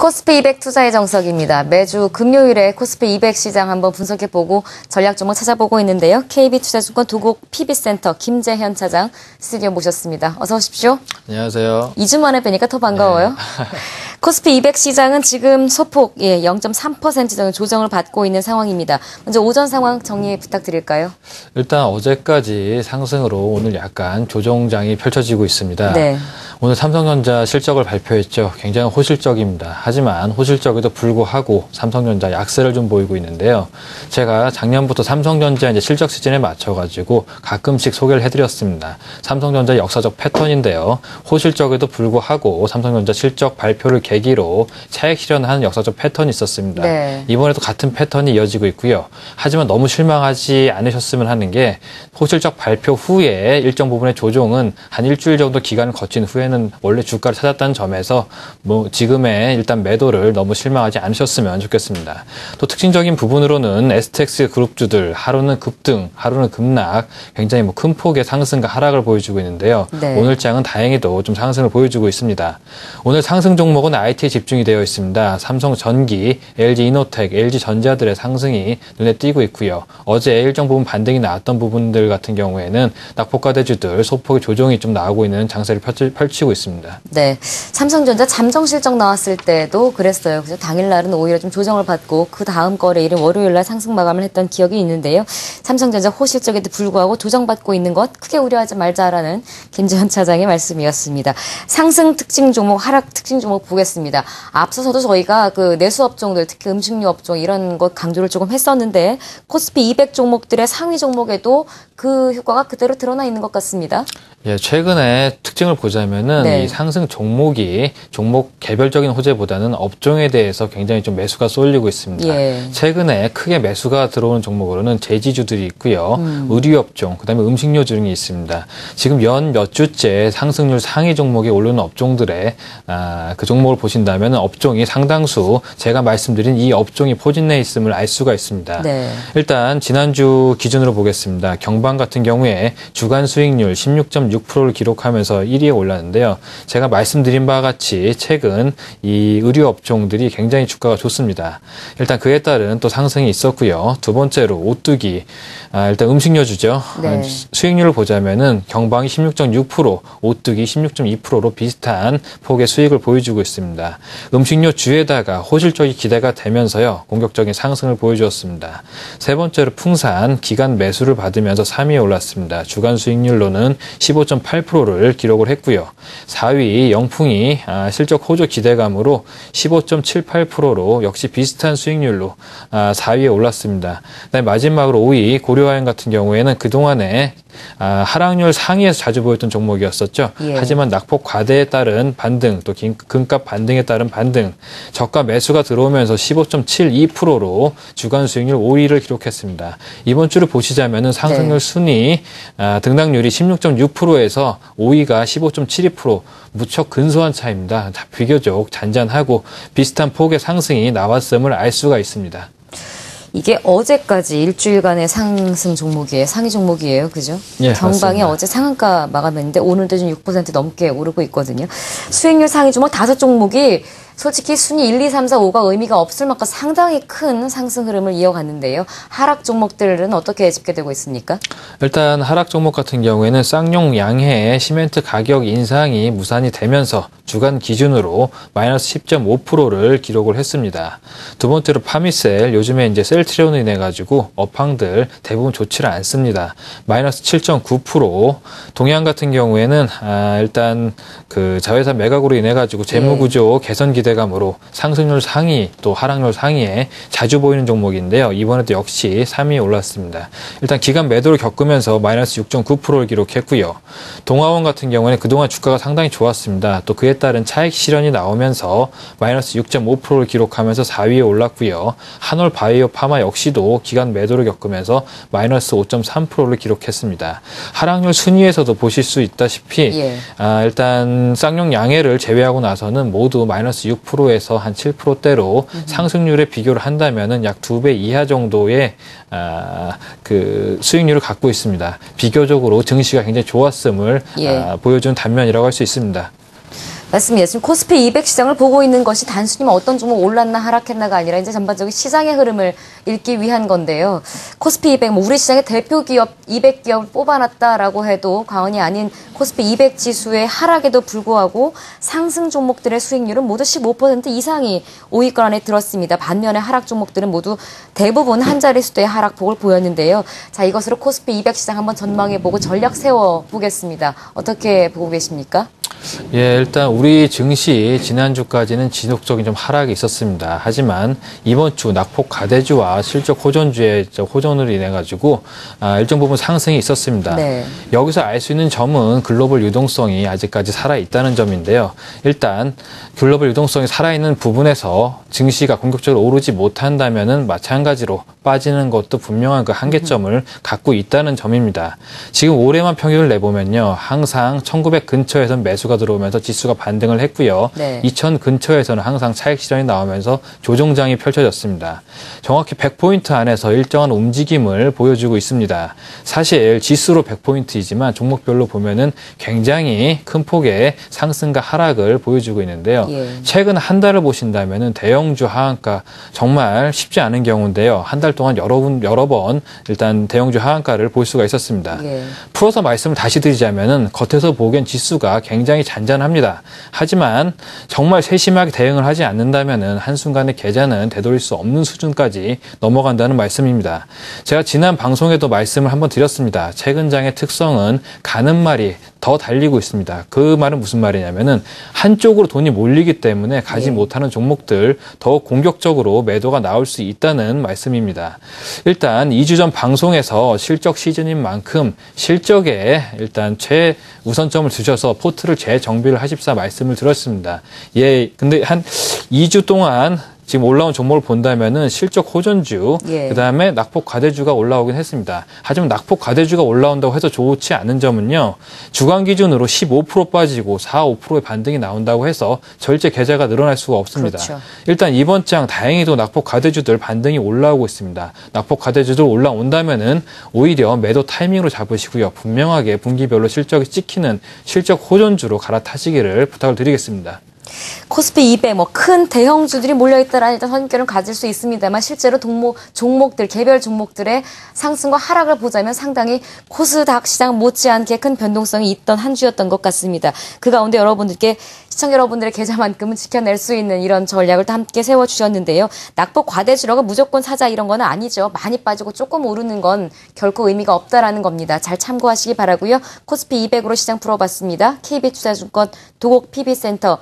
코스피 200 투자의 정석입니다. 매주 금요일에 코스피 200 시장 한번 분석해보고 전략 종목 찾아보고 있는데요. KB투자증권 두곡 PB센터 김재현 차장 스튜디오 모셨습니다. 어서 오십시오. 안녕하세요. 2주 만에 뵈니까 더 반가워요. 네. 코스피 200 시장은 지금 소폭 0.3% 정도 조정을 받고 있는 상황입니다. 먼저 오전 상황 정리 부탁드릴까요? 일단 어제까지 상승으로 오늘 약간 조정장이 펼쳐지고 있습니다. 네. 오늘 삼성전자 실적을 발표했죠. 굉장히 호실적입니다. 하지만 호실적에도 불구하고 삼성전자 약세를 좀 보이고 있는데요. 제가 작년부터 삼성전자 이제 실적 시즌에 맞춰가지고 가끔씩 소개를 해드렸습니다. 삼성전자 역사적 패턴인데요. 호실적에도 불구하고 삼성전자 실적 발표를 계기로 차익 실현하는 역사적 패턴이 있었습니다. 네. 이번에도 같은 패턴이 이어지고 있고요. 하지만 너무 실망하지 않으셨으면 하는 게 호실적 발표 후에 일정 부분의 조정은 한 일주일 정도 기간을 거친 후에는 원래 주가를 찾았다는 점에서 지금의 일단 매도를 너무 실망하지 않으셨으면 좋겠습니다. 또 특징적인 부분으로는 STX 그룹주들 하루는 급등, 하루는 급락, 굉장히 큰 폭의 상승과 하락을 보여주고 있는데요. 네. 오늘 장은 다행히도 좀 상승을 보여주고 있습니다. 오늘 상승 종목은 IT에 집중이 되어 있습니다. 삼성전기, LG이노텍, LG전자들의 상승이 눈에 띄고 있고요. 어제 일정 부분 반등이 나왔던 부분들 같은 경우에는 낙폭과대주들 소폭의 조정이 좀 나오고 있는 장세를 펼치고 있습니다. 네, 삼성전자 잠정 실적 나왔을 때도 그랬어요. 그래서 당일날은 오히려 좀 조정을 받고 그 다음 거래일은 월요일날 상승 마감을 했던 기억이 있는데요. 삼성전자 호실적에도 불구하고 조정받고 있는 것 크게 우려하지 말자라는 김재현 차장의 말씀이었습니다. 상승 특징 종목, 하락 특징 종목 보겠습니다. 앞서서도 저희가 그 내수업종들, 특히 음식료 업종 이런 것 강조를 조금 했었는데 코스피 200 종목들의 상위 종목에도 그 효과가 그대로 드러나 있는 것 같습니다. 예, 최근에 특징을 보자면은 네. 이 상승 종목이 종목 개별적인 호재보다는 업종에 대해서 굉장히 좀 매수가 쏠리고 있습니다. 예. 최근에 크게 매수가 들어오는 종목으로는 제지주들이 있고요. 의류업종, 그다음에 음식료 등이 있습니다. 지금 연 몇 주째 상승률 상위 종목에 오르는 업종들의 그 종목을 보신다면 업종이 상당수 제가 말씀드린 이 업종이 포진해 있음을 알 수가 있습니다. 네. 일단 지난주 기준으로 보겠습니다. 경방 같은 경우에 주간 수익률 16.6%를 기록하면서 1위에 올랐는데요. 제가 말씀드린 바와 같이 최근 이 의류 업종들이 굉장히 주가가 좋습니다. 일단 그에 따른 또 상승이 있었고요. 두 번째로 오뚜기, 일단 음식료주죠. 네. 수익률을 보자면은 경방이 16.6%, 오뚜기 16.2%로 비슷한 폭의 수익을 보여주고 있습니다. 음식료주에다가 호실적이 기대가 되면서요. 공격적인 상승을 보여주었습니다. 세 번째로 풍산, 기간 매수를 받으면서 3위에 올랐습니다. 주간 수익률로는 15.8%를 기록을 했고요. 4위 영풍이 실적 호조 기대감으로 15.78%로 역시 비슷한 수익률로 4위에 올랐습니다. 그다음에 마지막으로 5위 고려아연 같은 경우에는 그동안에 하락률 상위에서 자주 보였던 종목이었었죠. 예. 하지만 낙폭 과대에 따른 반등, 또 금값 반등에 따른 반등, 저가 매수가 들어오면서 15.72%로 주간 수익률 5위를 기록했습니다. 이번 주를 보시자면은 상승률 네. 순위 등락률이 16.6%에서 5위가 15.72%, 무척 근소한 차이입니다. 비교적 잔잔하고 비슷한 폭의 상승이 나왔음을 알 수가 있습니다. 이게 어제까지 일주일간의 상승 종목이에요. 상위 종목이에요. 그죠? 예, 경방이 맞습니다. 어제 상한가 마감했는데 오늘도 좀 6% 넘게 오르고 있거든요. 수익률 상위 종목 5종목이 솔직히 순위 1, 2, 3, 4, 5가 의미가 없을 만큼 상당히 큰 상승 흐름을 이어갔는데요. 하락 종목들은 어떻게 집계되고 있습니까? 일단 하락 종목 같은 경우에는 쌍용 양해의 시멘트 가격 인상이 무산이 되면서 주간 기준으로 마이너스 10.5%를 기록을 했습니다. 두 번째로 파미셀, 요즘에 이제 셀트리온으로 인해 가지고 업황들 대부분 좋지를 않습니다. 마이너스 7.9%. 동양 같은 경우에는 일단 그 자회사 매각으로 인해 가지고 재무구조 개선 기대감으로 상승률 상위 또 하락률 상위에 자주 보이는 종목인데요. 이번에도 역시 3위에 올랐습니다. 일단 기간 매도를 겪으면서 마이너스 6.9%를 기록했고요. 동아원 같은 경우에는 그동안 주가가 상당히 좋았습니다. 또 그에 따른 차익 실현이 나오면서 마이너스 6.5%를 기록하면서 4위에 올랐고요. 한올 바이오 파마 역시도 기간 매도를 겪으면서 마이너스 5.3%를 기록했습니다. 하락률 순위에서도 보실 수 있다시피 예. 일단 쌍용 양해를 제외하고 나서는 모두 마이너스 6%에서 한 7%대로 상승률에 비교를 한다면은 약 2배 이하 정도의 그 수익률을 갖고 있습니다. 비교적으로 증시가 굉장히 좋았음을 예. 보여준 단면이라고 할 수 있습니다. 맞습니다. 지금 코스피 200 시장을 보고 있는 것이 단순히 어떤 종목 올랐나 하락했나가 아니라 이제 전반적인 시장의 흐름을 읽기 위한 건데요. 코스피 200, 우리 시장의 대표 기업 200기업을 뽑아놨다라고 해도 과언이 아닌 코스피 200 지수의 하락에도 불구하고 상승 종목들의 수익률은 모두 15% 이상이 5위권 안에 들었습니다. 반면에 하락 종목들은 모두 대부분 한 자릿수의 하락폭을 보였는데요. 자, 이것으로 코스피 200 시장 한번 전망해보고 전략 세워보겠습니다. 어떻게 보고 계십니까? 예, 일단 우리 증시 지난주까지는 지속적인 좀 하락이 있었습니다. 하지만 이번 주 낙폭 가대주와 실적 호전주의 호전으로 인해 가지고 일정 부분 상승이 있었습니다. 네. 여기서 알 수 있는 점은 글로벌 유동성이 아직까지 살아 있다는 점인데요. 일단 글로벌 유동성이 살아있는 부분에서 증시가 공격적으로 오르지 못한다면은 마찬가지로 빠지는 것도 분명한 그 한계점을 갖고 있다는 점입니다. 지금 올해만 평균을 내보면요, 항상 1900 근처에서는 매수가 들어오면서 지수가 반등을 했고요. 네. 2000 근처에서는 항상 차익 실현이 나오면서 조정장이 펼쳐졌습니다. 정확히 100포인트 안에서 일정한 움직임을 보여주고 있습니다. 사실 지수로 100포인트이지만 종목별로 보면은 굉장히 큰 폭의 상승과 하락을 보여주고 있는데요. 예. 최근 한 달을 보신다면은 대형주 하한가 정말 쉽지 않은 경우인데요. 한 달 동안 여러 번 일단 대형주 하한가를 볼 수가 있었습니다. 예. 풀어서 말씀을 다시 드리자면은 겉에서 보기엔 지수가 굉장히 잔잔합니다. 하지만 정말 세심하게 대응을 하지 않는다면은 한순간에 계좌는 되돌릴 수 없는 수준까지 넘어간다는 말씀입니다. 제가 지난 방송에도 말씀을 한번 드렸습니다. 최근 장의 특성은 가는 말이 더 달리고 있습니다. 그 말은 무슨 말이냐면은 한쪽으로 돈이 몰리기 때문에 가지 못하는 종목들 더욱 공격적으로 매도가 나올 수 있다는 말씀입니다. 일단 2주 전 방송에서 실적 시즌인 만큼 실적에 일단 최우선점을 두셔서 포트를 재정비를 하십사 말씀을 드렸습니다. 예, 근데 한 2주 동안 지금 올라온 종목을 본다면은 실적 호전주, 예. 그다음에 낙폭 과대주가 올라오긴 했습니다. 하지만 낙폭 과대주가 올라온다고 해서 좋지 않은 점은요, 주간 기준으로 15% 빠지고 4, 5%의 반등이 나온다고 해서 절제 계좌가 늘어날 수가 없습니다. 그렇죠. 일단 이번 장 다행히도 낙폭 과대주들 반등이 올라오고 있습니다. 낙폭 과대주들 올라온다면은 오히려 매도 타이밍으로 잡으시고요. 분명하게 분기별로 실적이 찍히는 실적 호전주로 갈아타시기를 부탁을 드리겠습니다. 코스피 200, 큰 대형주들이 몰려있다라는 일단 선입견을 가질 수 있습니다만 실제로 종목들, 개별 종목들의 상승과 하락을 보자면 상당히 코스닥 시장 못지않게 큰 변동성이 있던 한 주였던 것 같습니다. 그 가운데 시청자 여러분들의 계좌만큼은 지켜낼 수 있는 이런 전략을 또 함께 세워주셨는데요. 낙폭 과대주라고 무조건 사자 이런 건 아니죠. 많이 빠지고 조금 오르는 건 결코 의미가 없다라는 겁니다. 잘 참고하시기 바라고요. 코스피 200으로 시장 풀어봤습니다. KB투자증권 도곡 PB센터.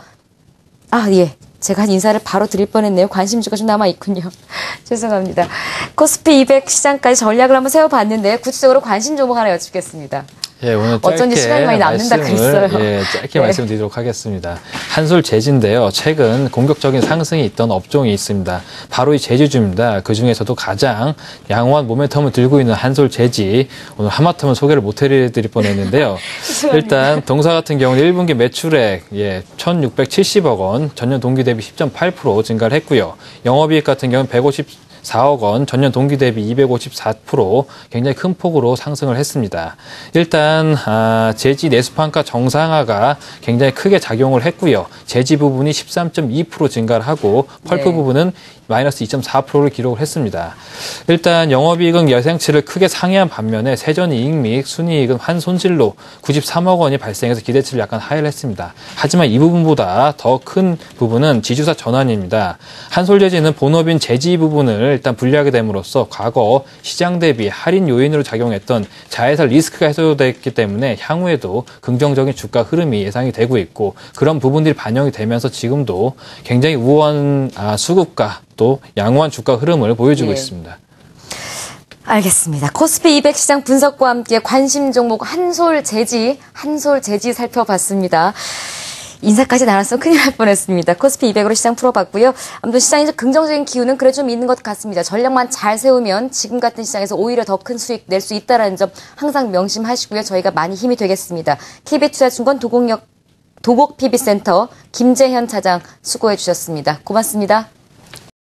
예. 제가 인사를 바로 드릴 뻔했네요. 관심주가 좀 남아있군요. 죄송합니다. 코스피 200 시장까지 전략을 한번 세워봤는데 구체적으로 관심 종목 하나 여쭙겠습니다. 예, 오늘 어쩐지 시간이 많이 남는다 그랬어요. 짧게 네. 말씀드리도록 하겠습니다. 한솔제지인데요. 최근 공격적인 상승이 있던 업종이 있습니다. 바로 이 제지주입니다. 그 중에서도 가장 양호한 모멘텀을 들고 있는 한솔제지. 오늘 하마터면 소개를 못 해드릴 뻔했는데요. 일단 동사 같은 경우는 1분기 매출액 1,670억 원, 전년 동기 대비 10.8% 증가를 했고요. 영업이익 같은 경우는 154억 원, 전년 동기 대비 254% 굉장히 큰 폭으로 상승을 했습니다. 일단 제지 내수판가 정상화가 굉장히 크게 작용을 했고요. 제지 부분이 13.2% 증가를 하고 펄프 네. 부분은 마이너스 2.4%를 기록을 했습니다. 일단 영업이익은 예상치를 크게 상회한 반면에 세전이익 및 순이익은 한 손실로 93억 원이 발생해서 기대치를 약간 하회를 했습니다. 하지만 이 부분보다 더 큰 부분은 지주사 전환입니다. 한솔제지는 본업인 제지 부분을 일단 분리하게 됨으로써 과거 시장 대비 할인 요인으로 작용했던 자회사 리스크가 해소됐기 때문에 향후에도 긍정적인 주가 흐름이 예상이 되고 있고, 그런 부분들이 반영이 되면서 지금도 굉장히 우호한 수급과 또 양호한 주가 흐름을 보여주고 있습니다. 알겠습니다. 코스피 200 시장 분석과 함께 관심 종목 한솔제지 살펴봤습니다. 인사까지 나눴으면 큰일 날 뻔했습니다. 코스피 200으로 시장 풀어봤고요. 아무튼 시장에서 긍정적인 기운은 그래 좀 있는 것 같습니다. 전략만 잘 세우면 지금 같은 시장에서 오히려 더 큰 수익 낼 수 있다는 점 항상 명심하시고요. 저희가 많이 힘이 되겠습니다. KB투자증권 도곡 PB센터 김재현 차장 수고해 주셨습니다. 고맙습니다.